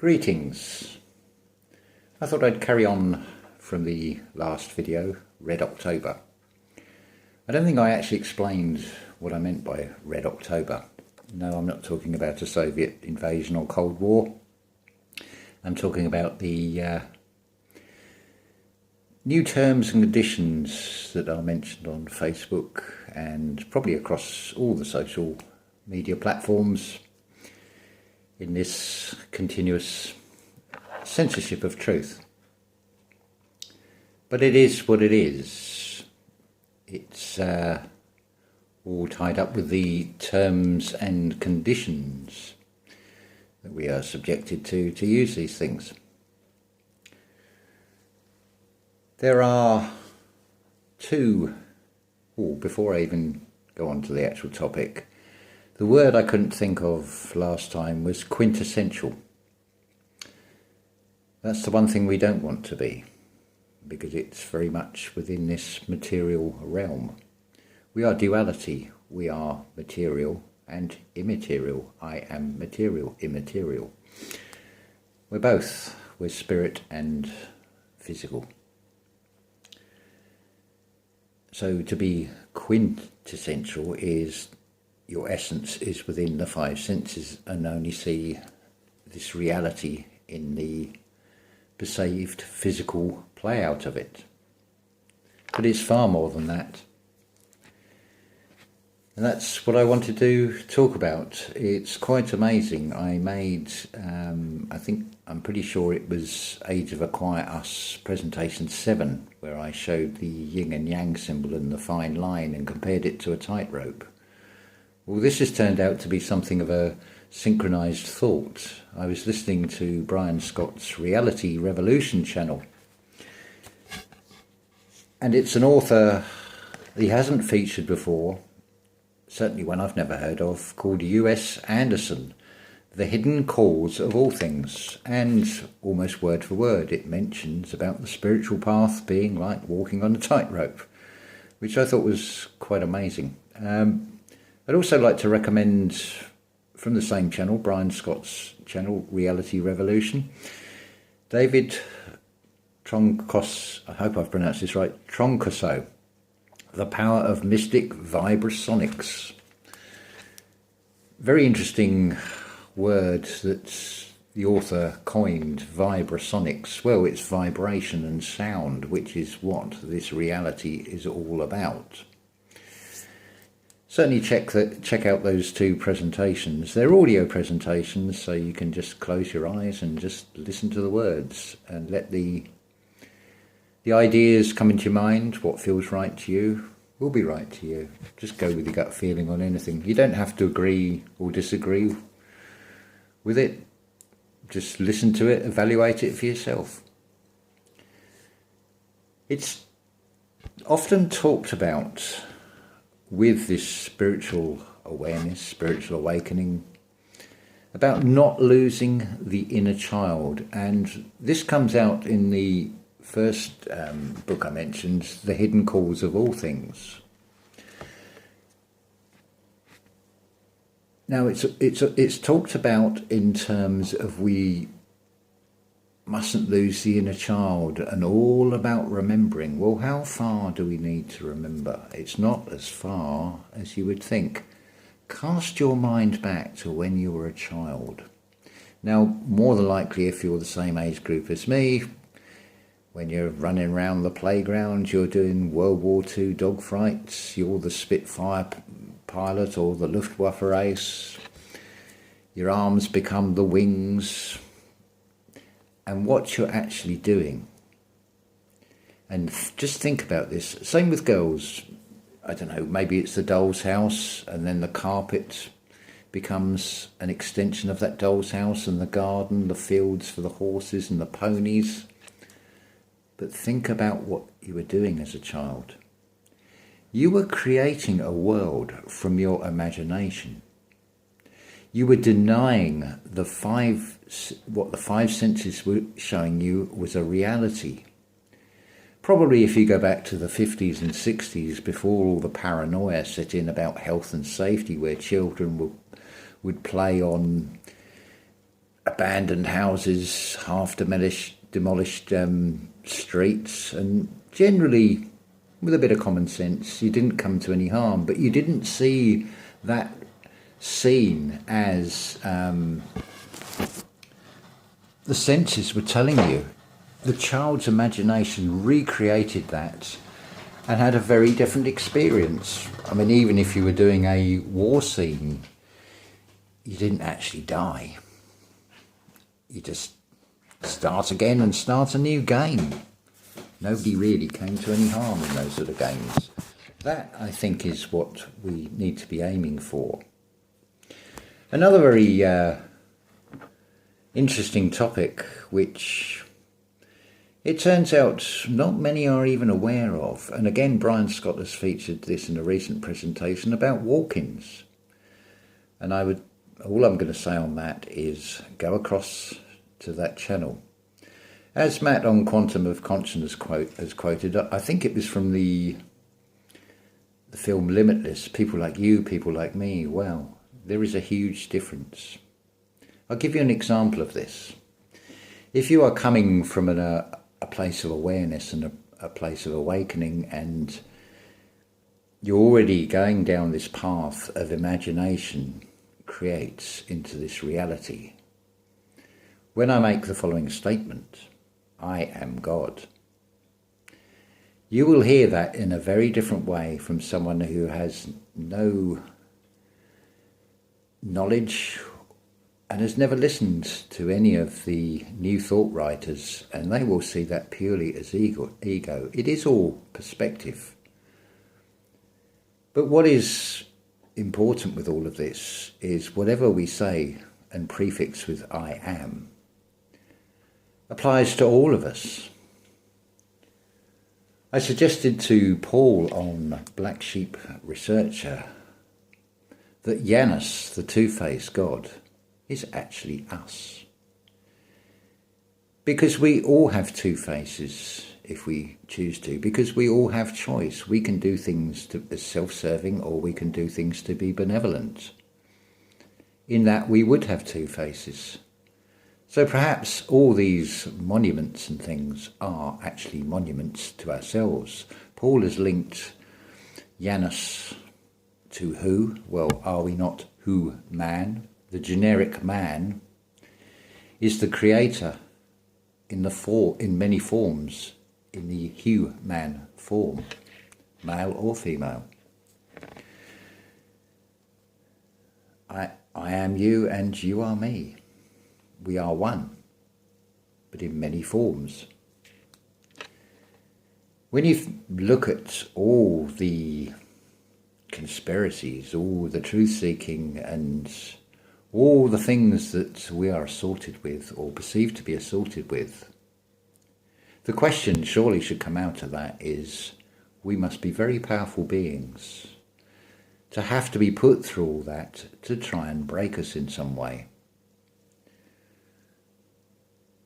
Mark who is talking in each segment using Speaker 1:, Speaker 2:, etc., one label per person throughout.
Speaker 1: Greetings. I thought I'd carry on from the last video, Red October. I don't think I actually explained what I meant by Red October. No, I'm not talking about a Soviet invasion or Cold War. I'm talking about the new terms and conditions that are mentioned on Facebook and probably across all the social media platforms in this continuous censorship of truth. But it is what it is. It's all tied up with the terms and conditions that we are subjected to use these things. There are before I even go on to the actual topic, the word I couldn't think of last time was quintessential. That's the one thing we don't want to be, because it's very much within this material realm. We are duality. We are material and immaterial. I am material, immaterial. We're both. We're spirit and physical. So to be quintessential is your essence is within the five senses and only see this reality in the perceived physical play out of it. But it's far more than that. And that's what I wanted to talk about. It's quite amazing. I made, I'm pretty sure it was Age of a Quiet Us presentation 7, where I showed the yin and yang symbol and the fine line and compared it to a tightrope. Well, this has turned out to be something of a synchronized thought. I was listening to Brian Scott's Reality Revolution channel, and it's an author he hasn't featured before, certainly one I've never heard of, called U.S. Anderson, The Hidden Cause of All Things, and almost word for word it mentions about the spiritual path being like walking on a tightrope, which I thought was quite amazing. I'd also like to recommend from the same channel, Brian Scott's channel, Reality Revolution, David Tronkos, I hope I've pronounced this right, Troncoso, The Power of Mystic Vibrasonics. Very interesting word that the author coined, vibrasonics. Well, it's vibration and sound, which is what this reality is all about. Certainly check out those two presentations. They're audio presentations, so you can just close your eyes and just listen to the words and let the ideas come into your mind. What feels right to you will be right to you. Just go with your gut feeling on anything. You don't have to agree or disagree with it. Just listen to it, evaluate it for yourself. It's often talked about with this spiritual awareness, spiritual awakening, about not losing the inner child. And this comes out in the first book I mentioned, The Hidden Cause of All Things. Now it's talked about in terms of we mustn't lose the inner child and all about remembering. Well, how far do we need to remember? It's not as far as you would think. Cast your mind back to when you were a child. Now, more than likely, if you're the same age group as me, when you're running around the playground, you're doing World War II dogfights, you're the Spitfire pilot or the Luftwaffe ace, your arms become the wings, and what you're actually doing. And just think about this. Same with girls. I don't know, maybe it's the doll's house and then the carpet becomes an extension of that doll's house and the garden, the fields for the horses and the ponies. But think about what you were doing as a child. You were creating a world from your imagination. You were denying what the five senses were showing you was a reality. Probably if you go back to the 50s and 60s, before all the paranoia set in about health and safety, where children would play on abandoned houses, half demolished streets, and generally, with a bit of common sense, you didn't come to any harm, but you didn't see that scene as the senses were telling you. The child's imagination recreated that and had a very different experience. I mean, even if you were doing a war scene, you didn't actually die. You just start again and start a new game. Nobody really came to any harm in those sort of games. That, I think, is what we need to be aiming for. Another very interesting topic, which it turns out not many are even aware of, and again Brian Scott has featured this in a recent presentation about walk-ins. And all I'm going to say on that is go across to that channel. As Matt on Quantum of Consciousness has quoted, I think it was from the film Limitless, people like you, people like me. Well, there is a huge difference. I'll give you an example of this. If you are coming from a place of awareness and a place of awakening, and you're already going down this path of imagination creates into this reality. When I make the following statement, I am God, you will hear that in a very different way from someone who has no knowledge and has never listened to any of the new thought writers, and they will see that purely as ego. It is all perspective. But what is important with all of this is whatever we say and prefix with I am applies to all of us. I suggested to Paul on Black Sheep Researcher that Janus, the two-faced God, is actually us. Because we all have two faces if we choose to, because we all have choice. We can do things as self-serving, or we can do things to be benevolent. In that we would have two faces. So perhaps all these monuments and things are actually monuments to ourselves. Paul has linked Janus to who? Well, are we not who man? The generic man is the creator in many forms, in the human form, male or female. I am you and you are me. We are one, but in many forms. When you look at all the conspiracies, all the truth-seeking, and all the things that we are assaulted with or perceived to be assaulted with, the question surely should come out of that is, we must be very powerful beings to have to be put through all that to try and break us in some way.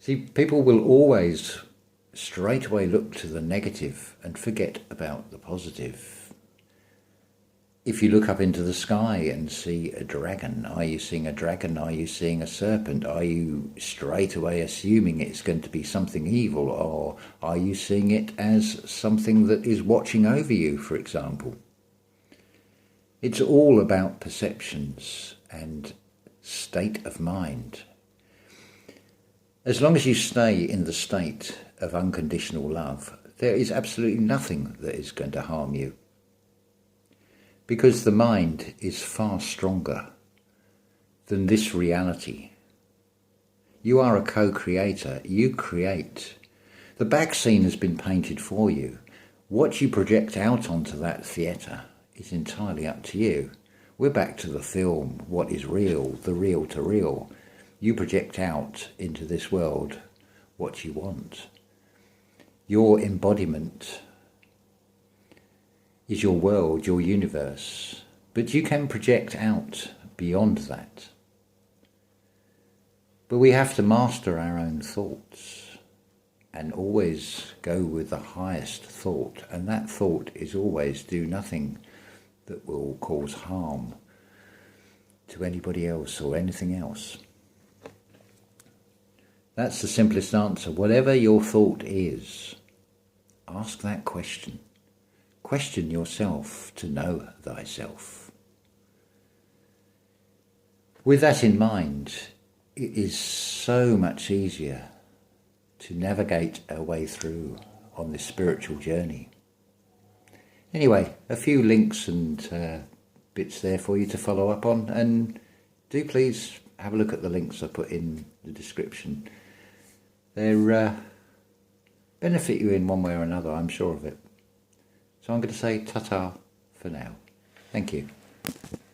Speaker 1: See, people will always straight away look to the negative and forget about the positive. If you look up into the sky and see a dragon, are you seeing a dragon? Are you seeing a serpent? Are you straight away assuming it's going to be something evil, or are you seeing it as something that is watching over you, for example? It's all about perceptions and state of mind. As long as you stay in the state of unconditional love, there is absolutely nothing that is going to harm you. Because the mind is far stronger than this reality. You are a co-creator. You create. The back scene has been painted for you. What you project out onto that theatre is entirely up to you. We're back to the film, what is real, the real to real. You project out into this world what you want. Your embodiment is your world, your universe, but you can project out beyond that. But we have to master our own thoughts and always go with the highest thought, and that thought is always do nothing that will cause harm to anybody else or anything else. That's the simplest answer. Whatever your thought is, ask that question. Question yourself to know thyself. With that in mind, it is so much easier to navigate our way through on this spiritual journey. Anyway, a few links and bits there for you to follow up on, and do please have a look at the links I put in the description. They're benefit you in one way or another, I'm sure of it. So I'm going to say ta-ta for now. Thank you.